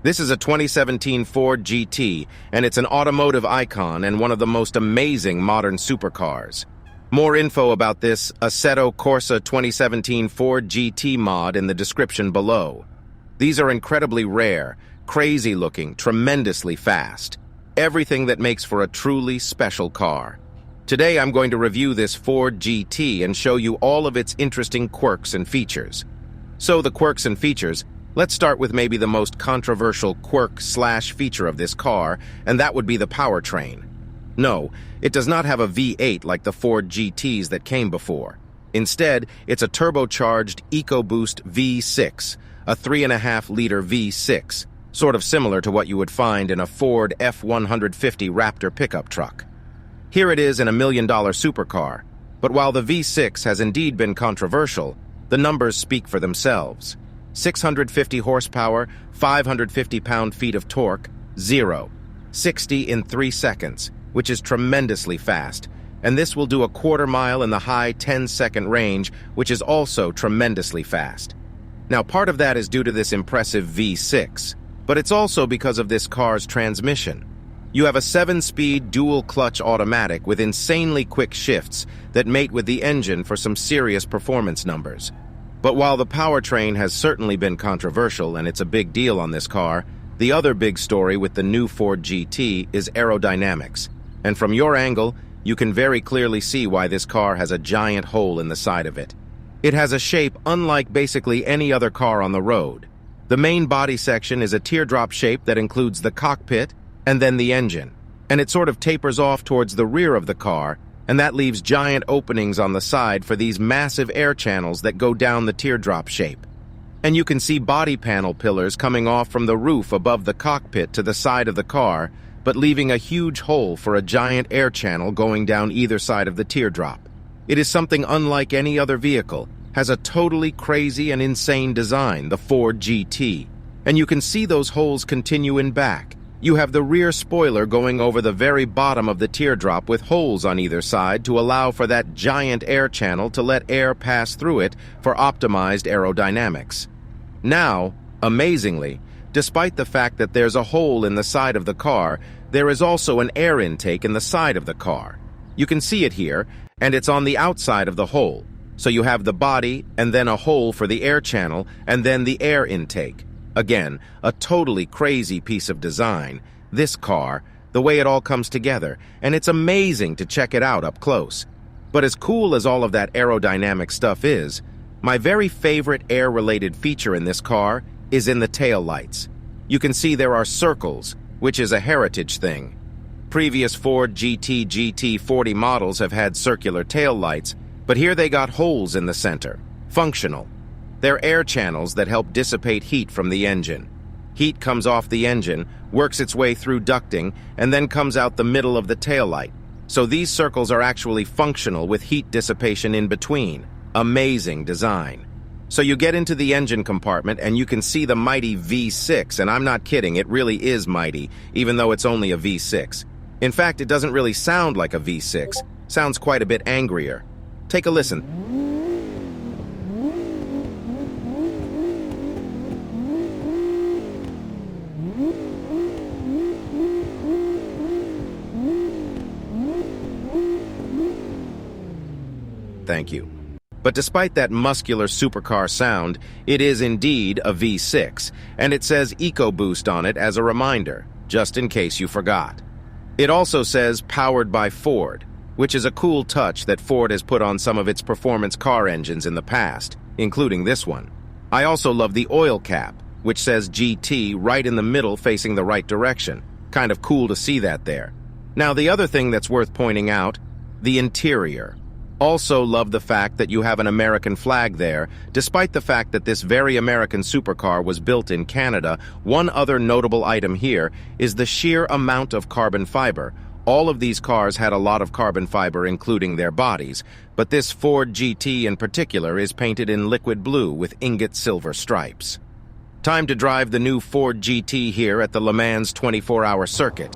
This is a 2017 Ford GT, and it's an automotive icon and one of the most amazing modern supercars. More info about this Assetto Corsa 2017 Ford GT mod in the description below. These are incredibly rare, crazy-looking, tremendously fast. Everything that makes for a truly special car. Today I'm going to review this Ford GT and show you all of its interesting quirks and features. So the quirks and features, let's start with maybe the most controversial quirk/feature of this car, and that would be the powertrain. No, it does not have a V8 like the Ford GTs that came before. Instead, it's a turbocharged EcoBoost V6, a 3.5-liter V6, sort of similar to what you would find in a Ford F-150 Raptor pickup truck. Here it is in $1 million supercar, but while the V6 has indeed been controversial, the numbers speak for themselves. 650 horsepower, 550 pound-feet of torque, 0-60 in 3 seconds, which is tremendously fast, and this will do a quarter mile in the high 10-second range, which is also tremendously fast. Now, part of that is due to this impressive V6, but it's also because of this car's transmission. You have a 7-speed dual-clutch automatic with insanely quick shifts that mate with the engine for some serious performance numbers. But while the powertrain has certainly been controversial and it's a big deal on this car, the other big story with the new Ford GT is aerodynamics. And from your angle, you can very clearly see why this car has a giant hole in the side of it. It has a shape unlike basically any other car on the road. The main body section is a teardrop shape that includes the cockpit and then the engine. And it sort of tapers off towards the rear of the car, and that leaves giant openings on the side for these massive air channels that go down the teardrop shape. And you can see body panel pillars coming off from the roof above the cockpit to the side of the car, but leaving a huge hole for a giant air channel going down either side of the teardrop. It is something unlike any other vehicle, has a totally crazy and insane design, the Ford GT. And you can see those holes continue in back. You have the rear spoiler going over the very bottom of the teardrop with holes on either side to allow for that giant air channel to let air pass through it for optimized aerodynamics. Now, amazingly, despite the fact that there's a hole in the side of the car, there is also an air intake in the side of the car. You can see it here, and it's on the outside of the hole. So you have the body, and then a hole for the air channel, and then the air intake. Again, a totally crazy piece of design. This car, the way it all comes together, and it's amazing to check it out up close. But as cool as all of that aerodynamic stuff is, my very favorite air-related feature in this car is in the tail lights. You can see there are circles, which is a heritage thing. Previous Ford GT GT40 models have had circular tail lights, but here they got holes in the center. Functional. They're air channels that help dissipate heat from the engine. Heat comes off the engine, works its way through ducting, and then comes out the middle of the taillight. So these circles are actually functional with heat dissipation in between. Amazing design. So you get into the engine compartment and you can see the mighty V6, and I'm not kidding, it really is mighty, even though it's only a V6. In fact, it doesn't really sound like a V6. Sounds quite a bit angrier. Take a listen. Thank you. But despite that muscular supercar sound, it is indeed a V6, and it says EcoBoost on it as a reminder, just in case you forgot. It also says powered by Ford, which is a cool touch that Ford has put on some of its performance car engines in the past, including this one. I also love the oil cap, which says GT right in the middle facing the right direction. Kind of cool to see that there. Now, the other thing that's worth pointing out, the interior. Also love the fact that you have an American flag there. Despite the fact that this very American supercar was built in Canada, one other notable item here is the sheer amount of carbon fiber. All of these cars had a lot of carbon fiber, including their bodies, but this Ford GT in particular is painted in liquid blue with ingot silver stripes. Time to drive the new Ford GT here at the Le Mans 24-hour circuit.